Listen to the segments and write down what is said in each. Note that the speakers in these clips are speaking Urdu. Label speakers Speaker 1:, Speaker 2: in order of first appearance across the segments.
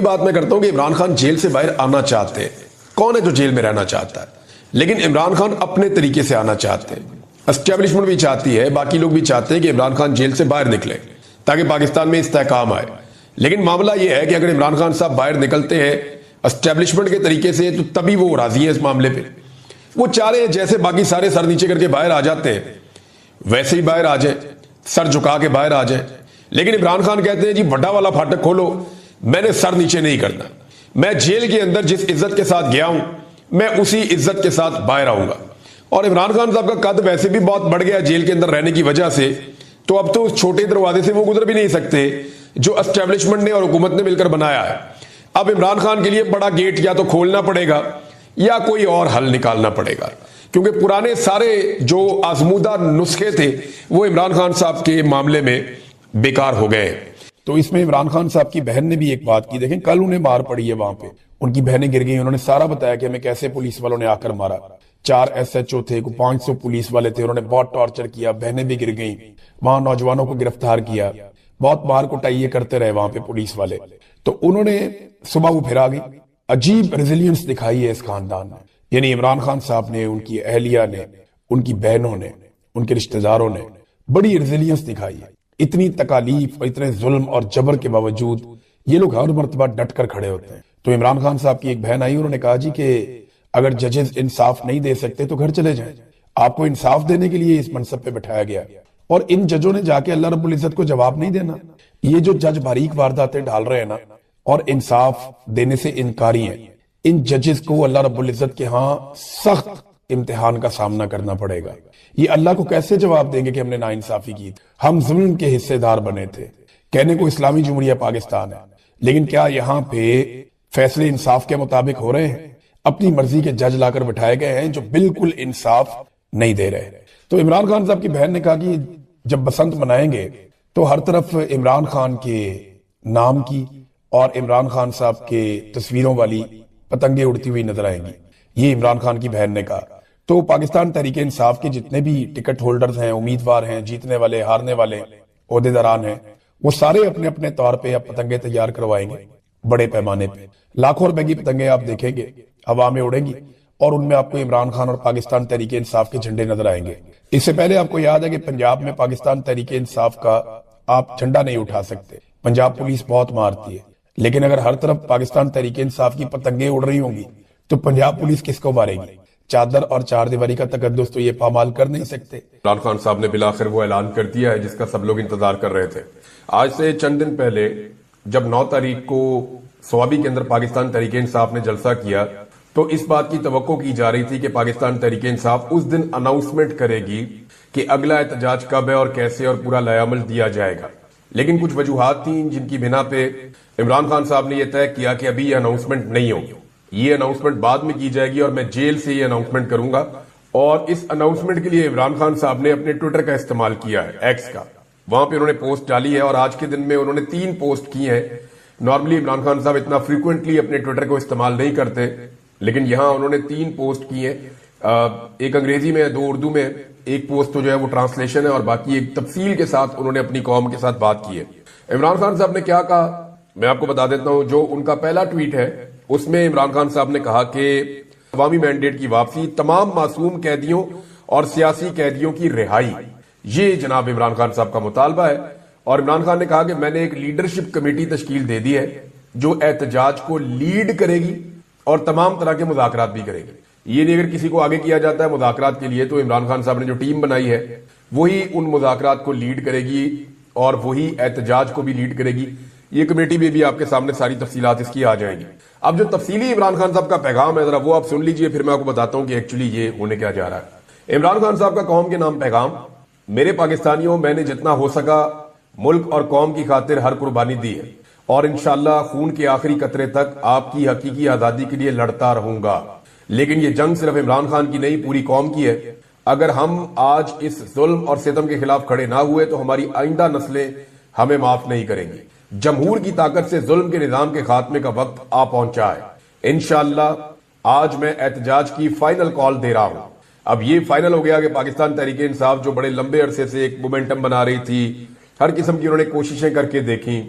Speaker 1: بات میں کرتا ہوں کہ عمران خان جیل سے باہر آنا چاہتے ہیں. کون ہے جو جیل میں رہنا چاہتا ہے؟ لیکن عمران خان اپنے طریقے سے آنا چاہتے ہیں. اسٹیبلشمنٹ بھی چاہتی ہے, باقی لوگ بھی چاہتے ہیں کہ عمران خان جیل سے باہر نکلے تاکہ پاکستان میں استحکام آئے. لیکن معاملہ یہ ہے کہ اگر عمران خان صاحب باہر نکلتے ہیں اسٹیبلشمنٹ کے طریقے سے تو تبھی وہ راضی ہیں اس معاملے پہ. وہ چاہ رہے ہیں جیسے باقی سارے سر نیچے کر کے باہر آ جاتے ہیں ویسے ہی باہر آ جائیں, سر جھکا کے باہر آ جائیں. لیکن عمران خان کہتے ہیں جی بڑا والا پھاٹک کھولو, میں نے سر نیچے نہیں کرنا, میں جیل کے اندر جس عزت کے ساتھ گیا ہوں میں اسی عزت کے ساتھ باہر آؤں گا. اور عمران خان صاحب کا قد ویسے بھی بہت بڑھ گیا جیل کے اندر رہنے کی وجہ سے, تو اب تو اس چھوٹے دروازے سے وہ گزر بھی نہیں سکتے جو اسٹیبلشمنٹ نے اور حکومت نے مل کر بنایا ہے. اب عمران خان کے لیے بڑا گیٹ یا تو کھولنا پڑے گا یا کوئی اور حل نکالنا پڑے گا, کیونکہ پرانے سارے جو آزمودہ نسخے تھے وہ عمران خان صاحب کے معاملے میں بیکار ہو گئے. تو اس میں عمران خان صاحب کی بہن نے بھی ایک بات کی. دیکھیں کل انہیں مار پڑی ہے وہاں پہ, ان کی بہنیں گر گئی, انہوں نے سارا بتایا کہ ہمیں کیسے پولیس والوں نے آ کر مارا. 4 SHO تھے, 500 پولیس والے تھے, انہوں نے بہت ٹارچر کیا, بہنیں بھی گر گئیں, وہاں نوجوانوں کو گرفتار کیا, بہت مار کٹائی کرتے رہے وہاں پہ پولیس والے. تو انہوں نے صبح وہ پھر آ گئی. عجیب ریزیلینس دکھائی ہے اس خاندان نے, یعنی عمران خان صاحب نے, ان کی اہلیہ نے, ان کی بہنوں نے, ان کے رشتہ داروں نے بڑی ریزیلینس دکھائی ہے. اتنی تکالیف اور اتنے ظلم اور جبر کے باوجود یہ لوگ ہر مرتبہ ڈٹ کر کھڑے ہوتے ہیں. تو عمران خان صاحب کی ایک بہن آئی, انہوں نے کہا جی کہ اگر ججز انصاف نہیں دے سکتے تو گھر چلے جائیں, آپ کو انصاف دینے کے لیے اس منصب پہ بٹھایا گیا. اور ان ججوں نے جا کے اللہ رب العزت کو جواب نہیں دینا. یہ جو جج باریک وارداتیں ڈال رہے ہیں نا اور انصاف دینے سے انکاری ہیں, ان ججز کو اللہ رب العزت کے ہاں سخت امتحان کا سامنا کرنا پڑے گا. یہ اللہ کو کیسے جواب دیں گے کہ ہم نے ناانصافی کی, ہم ظلم کے حصے دار بنے تھے. کہنے کو اسلامی جمہوریہ پاکستان ہے, لیکن کیا یہاں پہ فیصلے انصاف کے مطابق ہو رہے ہیں؟ اپنی مرضی کے جج لا کر بٹھائے گئے ہیں جو بالکل انصاف نہیں دے رہے. تو عمران خان صاحب کی بہن نے کہا کہ جب بسنت منائیں گے تو ہر طرف عمران خان کے نام کی اور عمران خان صاحب کے تصویروں والی پتنگیں اڑتی ہوئی نظر آئیں گی. یہ عمران خان کی بہن نے کہا. تو پاکستان تحریک انصاف کے جتنے بھی ٹکٹ ہولڈرز ہیں, امیدوار ہیں, جیتنے والے, ہارنے والے, عہدیداران ہیں, وہ سارے اپنے اپنے طور پہ اب پتنگیں تیار کروائیں گے بڑے پیمانے پہ. لاکھوں روپے کی پتنگیں آپ دیکھیں گے ہوا میں اڑیں گی اور ان میں آپ کو عمران خان اور پاکستان تحریک انصاف کے جھنڈے نظر آئیں گے. اس سے پہلے آپ کو یاد ہے کہ پنجاب میں پاکستان تحریک انصاف کا آپ جھنڈا نہیں اٹھا سکتے, پنجاب پولیس بہت مارتی ہے. لیکن اگر ہر طرف پاکستان تحریک انصاف کی پتنگیں اڑ رہی ہوں گی تو پنجاب پولیس کس کو مارے گی؟ چادر اور چار دیواری کا تقدس تو یہ پامال کر نہیں سکتے.
Speaker 2: عمران خان صاحب نے بالآخر وہ اعلان کر دیا ہے جس کا سب لوگ انتظار کر رہے تھے. آج سے چند دن پہلے جب 9 تاریخ کو سوابی کے اندر پاکستان تحریک انصاف نے جلسہ کیا تو اس بات کی توقع کی جا رہی تھی کہ پاکستان تحریک انصاف اس دن اناؤنسمنٹ کرے گی کہ اگلا احتجاج کب ہے اور کیسے اور پورا لائحہ عمل دیا جائے گا. لیکن کچھ وجوہات تھیں جن کی بنا پہ عمران خان صاحب نے یہ طے کیا کہ ابھی یہ اناؤنسمنٹ نہیں ہوگی, یہ اناؤنسمنٹ بعد میں کی جائے گی اور میں جیل سے یہ اناؤنسمنٹ کروں گا. اور اس اناؤنسمنٹ کے لیے عمران خان صاحب نے اپنے ٹویٹر کا استعمال کیا ہے, ایکس کا. وہاں پہ انہوں نے پوسٹ ڈالی ہے اور آج کے دن میں انہوں نے 3 پوسٹ کی ہیں. نارملی عمران خان صاحب اتنا فریکوینٹلی اپنے ٹویٹر کو استعمال نہیں کرتے, لیکن یہاں انہوں نے 3 پوسٹ کی ہیں. ایک انگریزی میں, 2 اردو میں, ایک پوسٹ تو جو ہے وہ ٹرانسلیشن ہے اور باقی ایک تفصیل کے ساتھ انہوں نے اپنی قوم کے ساتھ بات کی ہے. عمران خان صاحب نے کیا کہا میں آپ کو بتا دیتا ہوں. جو ان کا پہلا ٹویٹ ہے اس میں عمران خان صاحب نے کہا کہ عوامی مینڈیٹ کی واپسی, تمام معصوم قیدیوں اور سیاسی قیدیوں کی رہائی, یہ جناب عمران خان صاحب کا مطالبہ ہے. اور عمران خان نے کہا کہ میں نے ایک لیڈرشپ کمیٹی تشکیل دے دی ہے جو احتجاج کو لیڈ کرے گی اور تمام طرح کے مذاکرات بھی کرے گی. یہ نہیں اگر کسی کو آگے کیا جاتا ہے مذاکرات کے لیے تو عمران خان صاحب نے جو ٹیم بنائی ہے وہی ان مذاکرات کو لیڈ کرے گی اور وہی احتجاج کو بھی لیڈ کرے گی. یہ کمیٹی میں بھی آپ کے سامنے ساری تفصیلات اس کی آ جائیں گی. اب جو تفصیلی عمران خان صاحب کا پیغام ہے ذرا وہ آپ سن لیجئے, پھر میں آپ کو بتاتا ہوں کہ ایکچولی یہ ہونے کیا جا رہا ہے. عمران خان صاحب کا قوم کے نام پیغام. میرے پاکستانیوں, میں نے جتنا ہو سکا ملک اور قوم کی خاطر ہر قربانی دی ہے اور انشاءاللہ خون کے آخری قطرے تک آپ کی حقیقی آزادی کے لیے لڑتا رہوں گا. لیکن یہ جنگ صرف عمران خان کی نہیں, پوری قوم کی ہے. اگر ہم آج اس ظلم اور ستم کے خلاف کھڑے نہ ہوئے تو ہماری آئندہ نسلیں ہمیں معاف نہیں کریں گی. جمہور کی طاقت سے ظلم کے نظام کے خاتمے کا وقت آ پہنچا ہے. انشاءاللہ آج میں احتجاج کی فائنل کال دے رہا ہوں. اب یہ فائنل ہو گیا کہ پاکستان تحریک انصاف جو بڑے لمبے عرصے سے ایک مومنٹم بنا رہی تھی, ہر قسم کی انہوں نے کوششیں کر کے دیکھی,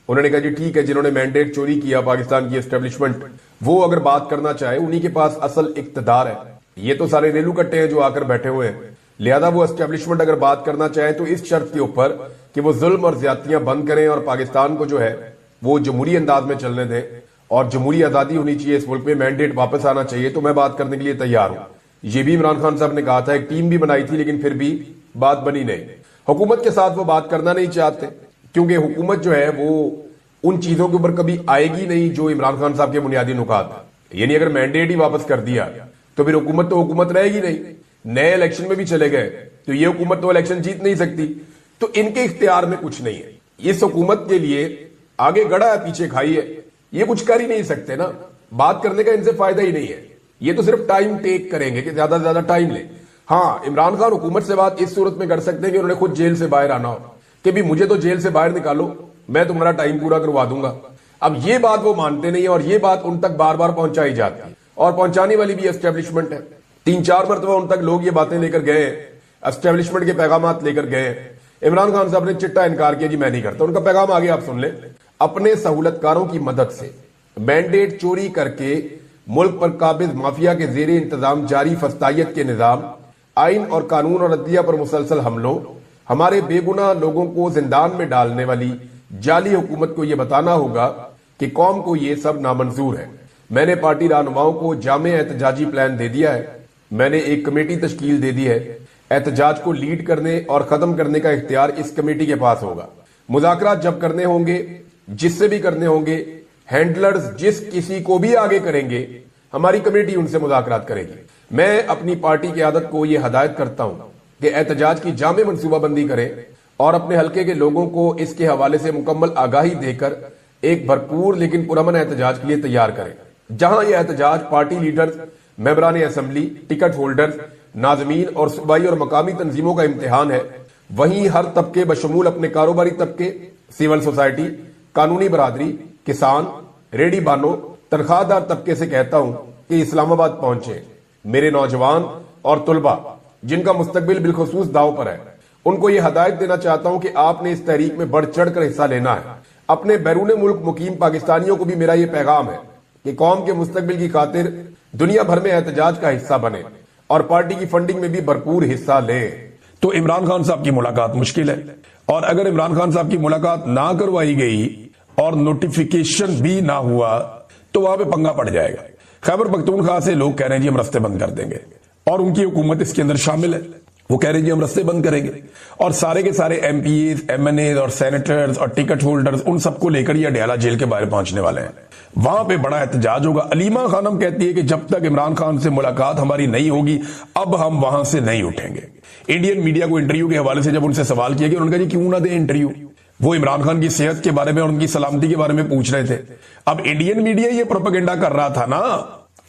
Speaker 2: انہوں نے کہا جی ٹھیک ہے، جنہوں نے مینڈیٹ چوری کیا پاکستان کی اسٹیبلشمنٹ، وہ اگر بات کرنا چاہے، انہی کے پاس اصل اقتدار ہے، یہ تو سارے ریلو کٹے ہیں جو آ کر بیٹھے ہوئے ہیں، لہذا وہ اسٹیبلشمنٹ اگر بات کرنا چاہے تو اس شرط کے اوپر کہ وہ ظلم اور زیادتیاں بند کریں اور پاکستان کو جو ہے وہ جمہوری انداز میں چلنے دیں اور جمہوری آزادی ہونی چاہیے اس ملک میں، مینڈیٹ واپس آنا چاہیے، تو میں بات کرنے کے لیے تیار ہوں۔ یہ بھی عمران خان صاحب نے کہا تھا، ایک ٹیم بھی بنائی تھی لیکن پھر بھی بات بنی نہیں۔ حکومت کے ساتھ وہ بات کرنا نہیں چاہتے کیونکہ حکومت جو ہے وہ ان چیزوں کے اوپر کبھی آئے گی نہیں جو عمران خان صاحب کے بنیادی نکات ہیں، یعنی اگر مینڈیٹ ہی واپس کر دیا تو پھر حکومت تو حکومت رہے گی نہیں، نئے الیکشن میں بھی چلے گئے تو یہ حکومت تو الیکشن جیت نہیں سکتی، تو ان کے اختیار میں کچھ نہیں ہے۔ اس حکومت کے لیے آگے گڑا ہے پیچھے کھائی ہے، یہ کچھ کر ہی نہیں سکتے نا، بات کرنے کا ان سے فائدہ ہی نہیں ہے، یہ تو صرف ٹائم ٹیک کریں گے کہ زیادہ سے زیادہ ٹائم لیں۔ ہاں، عمران خان حکومت سے بات اس صورت میں کر سکتے ہیں کہ انہوں نے خود جیل سے باہر آنا ہو کہ بھی مجھے تو جیل سے باہر نکالو، میں تمہارا ٹائم پورا کروا دوں گا۔ اب یہ بات وہ مانتے نہیں ہیں اور یہ بات ان تک بار بار پہنچائی جاتی ہے اور پہنچانے والی بھی اسٹیبلشمنٹ ہے۔ 3-4 مرتبہ ان تک لوگ یہ باتیں لے کر گئے ہیں، اسٹیبلشمنٹ کے پیغامات لے کر گئے ہیں۔ عمران خان صاحب نے چٹا انکار کیا، جی میں نہیں کرتا، ان کا پیغام آگے آپ سن لیں۔ اپنے سہولت کاروں کی مدد سے مینڈیٹ چوری کر کے ملک پر قابض مافیا کے زیر انتظام جاری فسطائیت کے نظام، آئین اور قانون اور عدلیہ پر مسلسل حملوں، ہمارے بے گناہ لوگوں کو زندان میں ڈالنے والی جعلی حکومت کو یہ بتانا ہوگا کہ قوم کو یہ سب نامنظور ہے۔ میں نے پارٹی رہنماؤں کو جامع احتجاجی پلان دے دیا ہے، میں نے ایک کمیٹی تشکیل دے دی ہے، احتجاج کو لیڈ کرنے اور ختم کرنے کا اختیار اس کمیٹی کے پاس ہوگا۔ مذاکرات جب کرنے ہوں گے، جس سے بھی کرنے ہوں گے، ہینڈلرز جس کسی کو بھی آگے کریں گے، ہماری کمیٹی ان سے مذاکرات کرے گی۔ میں اپنی پارٹی کی عادت کو یہ ہدایت کرتا ہوں کہ احتجاج کی جامع منصوبہ بندی کریں اور اپنے حلقے کے لوگوں کو اس کے حوالے سے مکمل آگاہی دے کر ایک بھرپور لیکن پرامن احتجاج کے لیے تیار کریں۔ جہاں یہ احتجاج پارٹی لیڈرز، ممبران اسمبلی، ٹکٹ ہولڈرز، ناظمین اور صوبائی اور مقامی تنظیموں کا امتحان ہے، وہیں ہر طبقے بشمول اپنے کاروباری طبقے، سول سوسائٹی، قانونی برادری، کسان، ریڈی بانوں، تنخواہ دار طبقے سے کہتا ہوں کہ اسلام آباد پہنچے۔ میرے نوجوان اور طلبہ جن کا مستقبل بالخصوص داؤ پر ہے، ان کو یہ ہدایت دینا چاہتا ہوں کہ آپ نے اس تحریک میں بڑھ چڑھ کر حصہ لینا ہے۔ اپنے بیرون ملک مقیم پاکستانیوں کو بھی میرا یہ پیغام ہے کہ قوم کے مستقبل کی خاطر دنیا بھر میں احتجاج کا حصہ بنے اور پارٹی کی فنڈنگ میں بھی بھرپور حصہ لیں۔
Speaker 1: تو عمران خان صاحب کی ملاقات مشکل ہے، اور اگر عمران خان صاحب کی ملاقات نہ کروائی گئی اور نوٹیفیکیشن بھی نہ ہوا تو وہاں پہ پنگا پڑ جائے گا۔ خیبر پختونخوا سے لوگ کہہ رہے ہیں جی ہم رستے بند کر دیں گے، اور ان کی حکومت اس کے اندر شامل ہے، وہ کہہ رہے ہیں جی ہم رستے بند کریں گے، اور سارے کے سارے M P As, M N As اور سینیٹرز اور ٹکٹ ہولڈرز ان سب کو لے کر یہ اڈیالہ جیل کے باہر پہنچنے والے ہیں۔ وہاں پہ بڑا احتجاج ہوگا۔ علیمہ خانم کہتی ہے کہ جب تک عمران خان سے ملاقات ہماری نہیں ہوگی اب ہم وہاں سے نہیں اٹھیں گے۔ انڈین میڈیا کو انٹرویو کے حوالے سے جب ان سے سوال کیا گیا، انہوں نے کہا جی کیوں نہ دیں انٹرویو، وہ عمران خان کی صحت کے بارے میں اور ان کی سلامتی کے بارے میں پوچھ رہے تھے۔ اب انڈین میڈیا یہ پروپیگنڈا کر رہا تھا نا،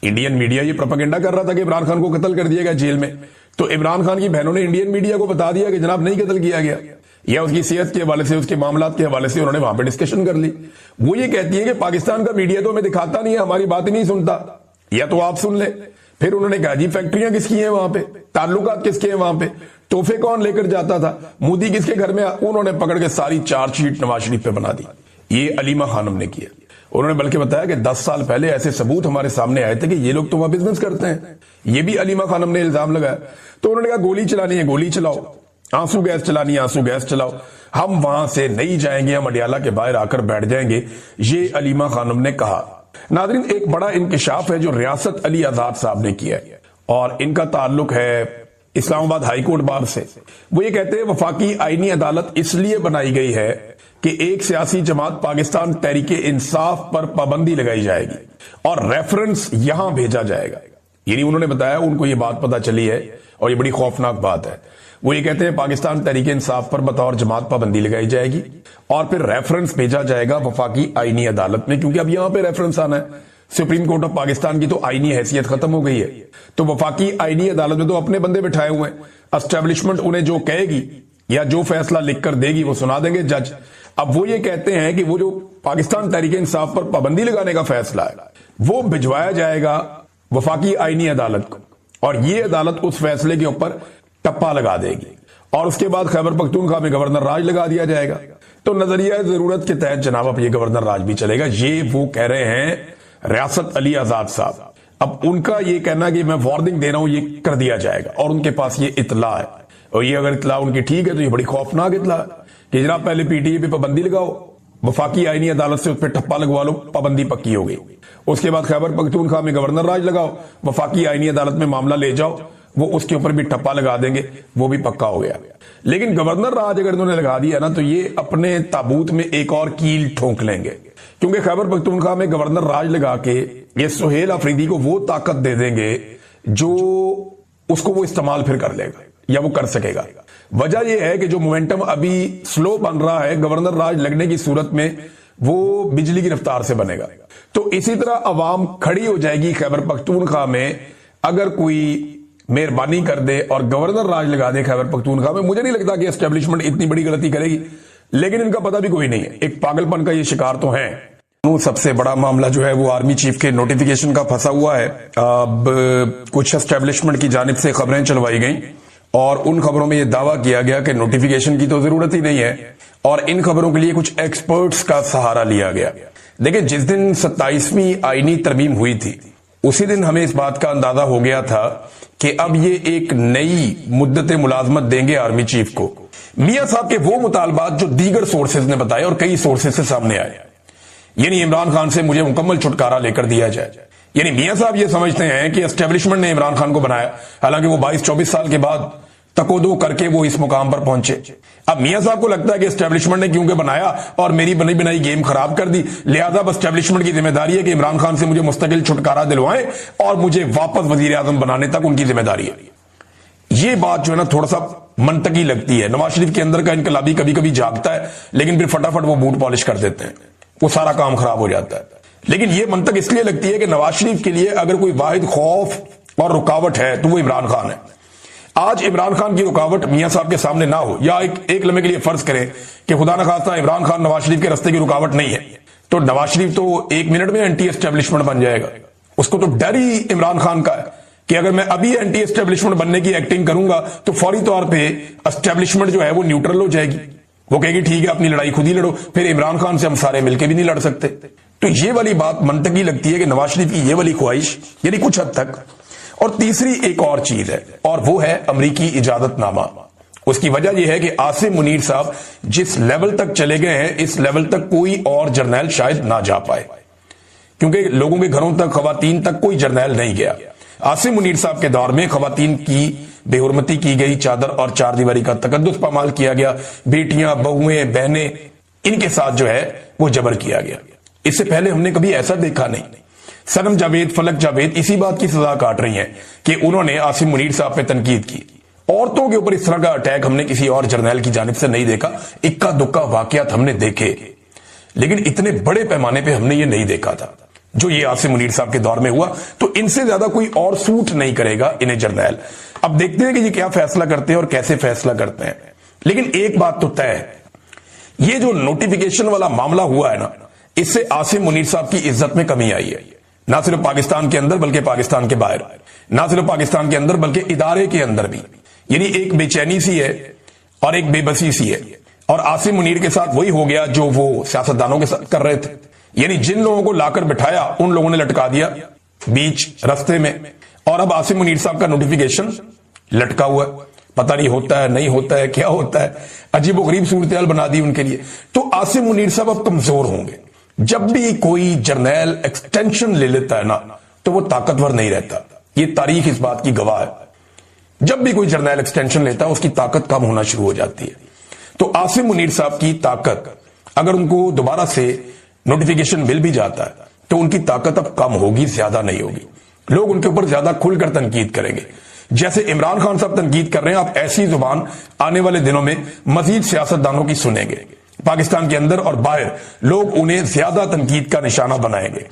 Speaker 1: انڈین میڈیا یہ پروپیگنڈا کر رہا تھا کہ عمران خان کو قتل کر دیا گیا جیل میں، تو عمران خان کی بہنوں نے انڈین میڈیا کو بتا دیا کہ جناب نہیں قتل کیا گیا، یا اس کی صحت کے حوالے سے، اس کے معاملات کے حوالے سے انہوں نے وہاں پہ ڈسکشن کر لی۔ وہ یہ کہتی ہے کہ پاکستان کا میڈیا تو ہمیں دکھاتا نہیں ہے، ہماری بات ہی نہیں سنتا، یا تو آپ سن لیں۔ پھر انہوں نے کہا جی فیکٹریاں کس کی ہیں وہاں پہ، تعلقات کس کے ہیں وہاں پہ، تحفے کون لے کر جاتا تھا، مودی کس کے گھر میں، انہوں نے پکڑ کے ساری چارج شیٹ نواز شریف پہ بنا دی۔ یہ علیمہ خانم نے کیا۔ انہوں نے بلکہ بتایا کہ 10 سال پہلے ایسے ثبوت ہمارے سامنے آئے تھے کہ یہ لوگ تو وہاں بزنس کرتے ہیں، یہ بھی علیمہ خانم نے الزام لگایا۔ تو انہوں نے کہا گولی چلانی ہے گولی چلاؤ، آنسو گیس چلانی ہے آنسو گیس چلاؤ، ہم وہاں سے نہیں جائیں گے، ہم اڈیالہ کے باہر آ کر بیٹھ جائیں گے، یہ علیمہ خانم نے کہا۔ ناظرین، ایک بڑا انکشاف ہے جو ریاست علی آزاد صاحب نے کیا ہے، اور ان کا تعلق ہے اسلام آباد ہائی کورٹ بار سے۔ وہ یہ کہتے ہیں وفاقی آئینی عدالت اس لیے بنائی گئی ہے کہ ایک سیاسی جماعت پاکستان تحریک انصاف پر پابندی لگائی جائے گی اور ریفرنس یہاں بھیجا جائے گا۔ یعنی انہوں نے بتایا ان کو یہ بات پتا چلی ہے اور یہ بڑی خوفناک بات ہے۔ وہ یہ کہتے ہیں پاکستان تحریک انصاف پر بطور جماعت پابندی لگائی جائے گی اور پھر ریفرنس بھیجا جائے گا وفاقی آئینی عدالت میں، کیونکہ اب یہاں پہ ریفرنس آنا ہے۔ سپریم کورٹ آف پاکستان کی تو آئینی حیثیت ختم ہو گئی ہے، تو وفاقی آئینی عدالت میں تو اپنے بندے بٹھائے ہوئے ہیں، اسٹیبلشمنٹ انہیں جو کہے گی یا جو فیصلہ لکھ کر دے گی وہ سنا دیں گے جج۔ اب وہ یہ کہتے ہیں کہ وہ جو پاکستان تحریک انصاف پر پابندی لگانے کا فیصلہ ہے وہ بھجوایا جائے گا وفاقی آئینی عدالت کو، اور یہ عدالت اس فیصلے کے اوپر ٹپا لگا دے گی، اور اس کے بعد خیبر پختونخوا میں گورنر راج لگا دیا جائے گا۔ تو نظریہ ضرورت کے تحت جناب اب یہ گورنر راج بھی چلے گا. یہ وہ کہہ رہے ہیں ریاست علی آزاد صاحب. اب ان کا یہ کہنا کہ میں وارننگ دے رہا ہوں یہ کر دیا جائے گا, اور ان کے پاس یہ اطلاع ہے, اور یہ اگر اطلاع ان کی ٹھیک ہے تو یہ بڑی خوفناک اطلاع ہے کہ جناب پہلے پی ٹی اے پہ پابندی لگاؤ, وفاقی آئینی عدالت سے اس پہ ٹھپا لگوا لو, پابندی پکی ہو گئی. اس کے بعد خیبر پختونخوا میں گورنر راج لگاؤ, وفاقی آئینی عدالت میں معاملہ لے جاؤ, وہ اس کے اوپر بھی ٹھپا لگا دیں گے, وہ بھی پکا ہو گیا. لیکن گورنر راج اگر انہوں نے لگا دیا نا تو یہ اپنے تابوت میں ایک اور کیل ٹھونک لیں گے, کیونکہ خیبر پختونخوا میں گورنر راج لگا کے یہ سہیل آفریدی کو وہ طاقت دے دیں گے جو اس کو وہ استعمال پھر کر لے گا یا وہ کر سکے گا. وجہ یہ ہے کہ جو مومنٹم ابھی سلو بن رہا ہے گورنر راج لگنے کی صورت میں وہ بجلی کی رفتار سے بنے گا. تو اسی طرح عوام کھڑی ہو جائے گی خیبر پختونخوا میں اگر کوئی مہربانی کر دے اور گورنر راج لگا دے خیبر پختونخوا میں. مجھے نہیں لگتا کہ اسٹیبلشمنٹ اتنی بڑی غلطی کرے گی, لیکن ان کا پتہ بھی کوئی نہیں ہے, ایک پاگل پن کا یہ شکار تو ہیں. سب سے بڑا معاملہ جو ہے وہ آرمی چیف کے نوٹیفیکیشن کا پھنسا ہوا ہے. اب کچھ اسٹیبلشمنٹ کی جانب سے خبریں چلوائی گئیں اور ان خبروں میں یہ دعویٰ کیا گیا کہ نوٹیفیکیشن کی تو ضرورت ہی نہیں ہے, اور ان خبروں کے لیے کچھ ایکسپرٹس کا سہارا لیا گیا. دیکھیں, جس دن 27ویں آئینی ترمیم ہوئی تھی اسی دن ہمیں اس بات کا اندازہ ہو گیا تھا کہ اب یہ ایک نئی مدت ملازمت دیں گے آرمی چیف کو. میاں صاحب کے وہ مطالبات جو دیگر سورسز نے بتائے اور کئی سورسز سے سامنے آئے, یعنی عمران خان سے مجھے مکمل چھٹکارا لے کر دیا جائے. یعنی میاں صاحب یہ سمجھتے ہیں کہ اسٹیبلشمنٹ نے عمران خان کو بنایا, حالانکہ وہ 22-24 سال کے بعد تکودو کر کے وہ اس مقام پر پہنچے. اب میاں صاحب کو لگتا ہے کہ اسٹیبلشمنٹ نے کیونکہ بنایا اور میری بنی بنائی گیم خراب کر دی, لہذا اب اسٹیبلشمنٹ کی ذمہ داری ہے کہ عمران خان سے مجھے مستقل چھٹکارا دلوائیں اور مجھے واپس وزیر اعظم بنانے تک ان کی ذمہ داری ہے. یہ بات جو ہے نا تھوڑا سا منطقی لگتی ہے. نواز شریف کے اندر کا انقلابی کبھی کبھی جاگتا ہے, لیکن پھر فٹافٹ وہ بوٹ پالش کر دیتے ہیں, وہ سارا کام خراب ہو جاتا ہے. لیکن یہ منطق اس لیے لگتی ہے کہ نواز شریف کے لیے اگر کوئی واحد خوف اور رکاوٹ ہے تو وہ عمران خان ہے. آج عمران خان کی رکاوٹ میاں صاحب کے سامنے نہ ہو, یا ایک لمحے کے لیے فرض کریں کہ خدا نخواستہ عمران خان نواز شریف کے راستے کی رکاوٹ نہیں ہے, تو نواز شریف تو ایک منٹ میں اینٹی اسٹیبلشمنٹ بن جائے گا. اس کو تو ڈر ہی عمران خان کا ہے کہ اگر میں ابھی اینٹی اسٹیبلشمنٹ بننے کی ایکٹنگ کروں گا تو فوری طور پہ اسٹیبلشمنٹ جو ہے وہ نیوٹرل ہو جائے گی, وہ کہے گی ٹھیک ہے اپنی لڑائی خود ہی لڑو, پھر عمران خان سے ہم سارے مل کے بھی نہیں لڑ سکتے. تو یہ والی بات منطقی لگتی ہے کہ نواز شریف کی یہ والی خواہش, یعنی کچھ حد تک. اور تیسری ایک اور چیز ہے, اور وہ ہے امریکی اجازت نامہ. اس کی وجہ یہ ہے کہ عاصم منیر صاحب جس لیول تک چلے گئے ہیں اس لیول تک کوئی اور جرنیل شاید نہ جا پائے, کیونکہ لوگوں کے گھروں تک, خواتین تک کوئی جرنیل نہیں گیا. عاصم منیر صاحب کے دور میں خواتین کی بے حرمتی کی گئی, چادر اور چار دیواری کا تقدس پامال کیا گیا, بیٹیاں, بہویں, بہنیں, ان کے ساتھ جو ہے وہ جبر کیا گیا. اس سے پہلے ہم نے کبھی ایسا دیکھا نہیں. صنم جاوید, فلک جاوید اسی بات کی سزا کاٹ رہی ہیں کہ انہوں نے عاصم منیر صاحب پہ تنقید کی. عورتوں کے اوپر اس طرح کا اٹیک ہم نے کسی اور جرنیل کی جانب سے نہیں دیکھا. اکا دکا واقعات ہم نے دیکھے, لیکن اتنے بڑے پیمانے پہ ہم نے یہ نہیں دیکھا تھا جو یہ عاصم منیر صاحب کے دور میں ہوا. تو ان سے زیادہ کوئی اور سوٹ نہیں کرے گا انہیں جرنیل. اب دیکھتے ہیں کہ یہ کیا فیصلہ کرتے ہیں اور کیسے فیصلہ کرتے ہیں. لیکن ایک بات تو طے ہے, یہ جو نوٹیفیکیشن والا معاملہ ہوا ہے نا, اس سے عاصم منیر صاحب کی عزت میں کمی آئی ہے. نہ صرف پاکستان کے اندر بلکہ پاکستان کے باہر, نہ صرف پاکستان کے اندر بلکہ ادارے کے اندر بھی. یعنی ایک بے چینی سی ہے اور ایک بے بسی سی ہے. اور عاصم منیر کے ساتھ وہی ہو گیا جو وہ سیاستدانوں کے ساتھ کر رہے تھے, یعنی جن لوگوں کو لا کر بٹھایا ان لوگوں نے لٹکا دیا بیچ رستے میں, اور اب عاصم منیر صاحب کا نوٹیفیکیشن لٹکا ہوا ہے. پتہ نہیں ہوتا ہے, نہیں ہوتا ہے, کیا ہوتا ہے, عجیب و غریب صورتحال بنا دی ان کے لیے. تو عاصم منیر صاحب اب کمزور ہوں گے. جب بھی کوئی جرنیل ایکسٹینشن لے لیتا ہے نا تو وہ طاقتور نہیں رہتا. یہ تاریخ اس بات کی گواہ ہے. جب بھی کوئی جرنیل ایکسٹینشن لیتا ہے اس کی طاقت کم ہونا شروع ہو جاتی ہے. تو عاصم منیر صاحب کی طاقت, اگر ان کو دوبارہ سے نوٹیفیکیشن مل بھی جاتا ہے تو ان کی طاقت اب کم ہوگی, زیادہ نہیں ہوگی. لوگ ان کے اوپر زیادہ کھل کر تنقید کریں گے. جیسے عمران خان صاحب تنقید کر رہے ہیں, آپ ایسی زبان آنے والے دنوں میں مزید سیاستدانوں کی سنیں گے. پاکستان کے اندر اور باہر لوگ انہیں زیادہ تنقید کا نشانہ بنائیں گے.